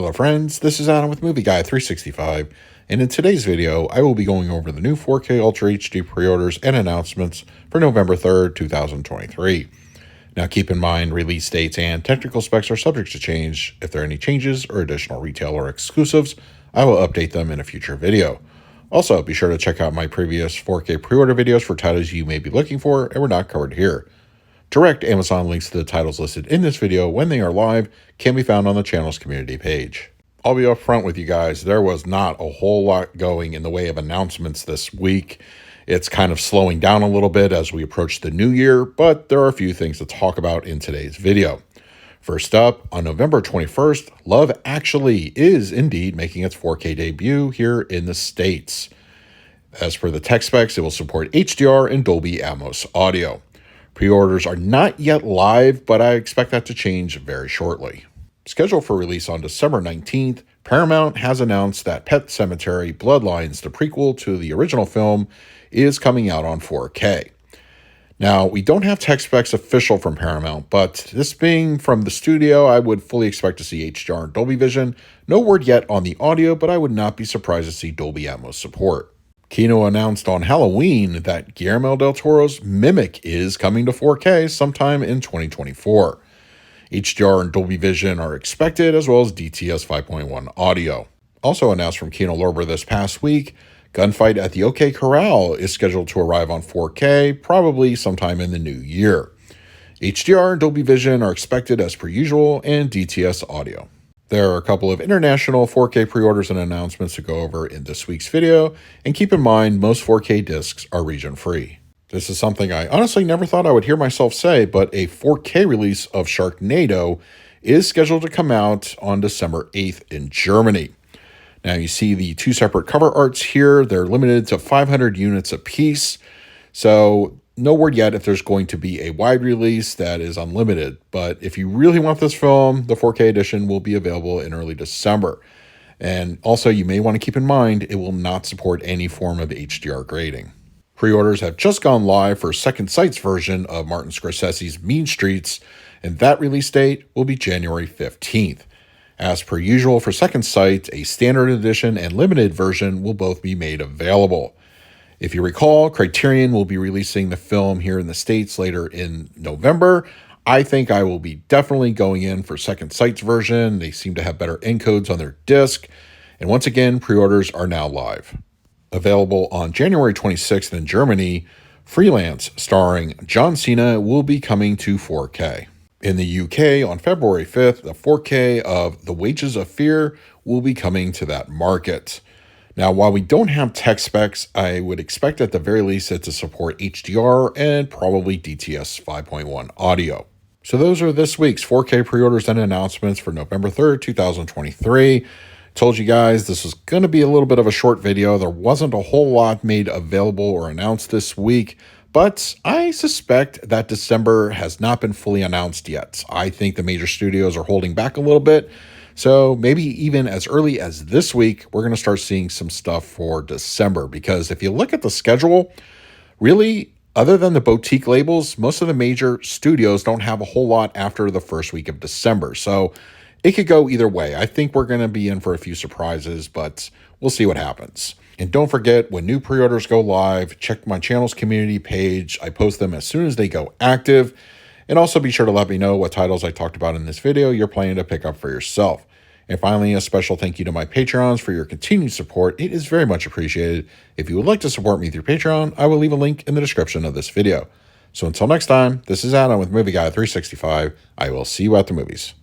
Hello friends, this is Adam with Movie Guy 365, and in today's video, I will be going over the new 4K Ultra HD pre-orders and announcements for November 3rd, 2023. Now keep in mind, release dates and technical specs are subject to change. If there are any changes or additional retail or exclusives, I will update them in a future video. Also, be sure to check out my previous 4K pre-order videos for titles you may be looking for and were not covered here. Direct Amazon links to the titles listed in this video when they are live can be found on the channel's community page. I'll be upfront with you guys, there was not a whole lot going in the way of announcements this week. It's kind of slowing down a little bit as we approach the new year, but there are a few things to talk about in today's video. First up, on November 21st, Love Actually is indeed making its 4K debut here in the States. As for the tech specs, it will support HDR and Dolby Atmos audio. Pre-orders are not yet live, but I expect that to change very shortly. Scheduled for release on December 19th, Paramount has announced that Pet Sematary Bloodlines, the prequel to the original film, is coming out on 4K. Now, we don't have tech specs official from Paramount, but this being from the studio, I would fully expect to see HDR and Dolby Vision. No word yet on the audio, but I would not be surprised to see Dolby Atmos support. Kino announced on Halloween that Guillermo del Toro's Mimic is coming to 4K sometime in 2024. HDR and Dolby Vision are expected, as well as DTS 5.1 audio. Also announced from Kino Lorber this past week, Gunfight at the OK Corral is scheduled to arrive on 4K, probably sometime in the new year. HDR and Dolby Vision are expected as per usual, and DTS audio. There are a couple of international 4K pre-orders and announcements to go over in this week's video, and keep in mind most 4K discs are region-free. This is something I honestly never thought I would hear myself say, but a 4K release of Sharknado is scheduled to come out on December 8th in Germany. Now you see the two separate cover arts here. They're limited to 500 units apiece, so no word yet if there's going to be a wide release that is unlimited, but if you really want this film, the 4K edition will be available in early December. And also, you may want to keep in mind, it will not support any form of HDR grading. Pre-orders have just gone live for Second Sight's version of Martin Scorsese's Mean Streets, and that release date will be January 15th. As per usual for Second Sight, a standard edition and limited version will both be made available. If you recall, Criterion will be releasing the film here in the States later in November. I think I will be definitely going in for Second Sight's version. They seem to have better encodes on their disc. And once again, pre-orders are now live. Available on January 26th in Germany, Freelance, starring John Cena, will be coming to 4K. In the UK, on February 5th, the 4K of The Wages of Fear will be coming to that market. Now, while we don't have tech specs, I would expect at the very least it to support HDR and probably DTS 5.1 audio. So those are this week's 4K pre-orders and announcements for November 3rd, 2023. Told you guys this was going to be a little bit of a short video. There wasn't a whole lot made available or announced this week, but I suspect that December has not been fully announced yet. I think the major studios are holding back a little bit. So maybe even as early as this week, we're going to start seeing some stuff for December. Because if you look at the schedule, really, other than the boutique labels, most of the major studios don't have a whole lot after the first week of December. So it could go either way. I think we're going to be in for a few surprises, but we'll see what happens. And don't forget, when new pre-orders go live, check my channel's community page. I post them as soon as they go active. And also be sure to let me know what titles I talked about in this video you're planning to pick up for yourself. And finally, a special thank you to my Patreons for your continued support. It is very much appreciated. If you would like to support me through Patreon, I will leave a link in the description of this video. So until next time, this is Adam with Movie Guy 365. I will see you at the movies.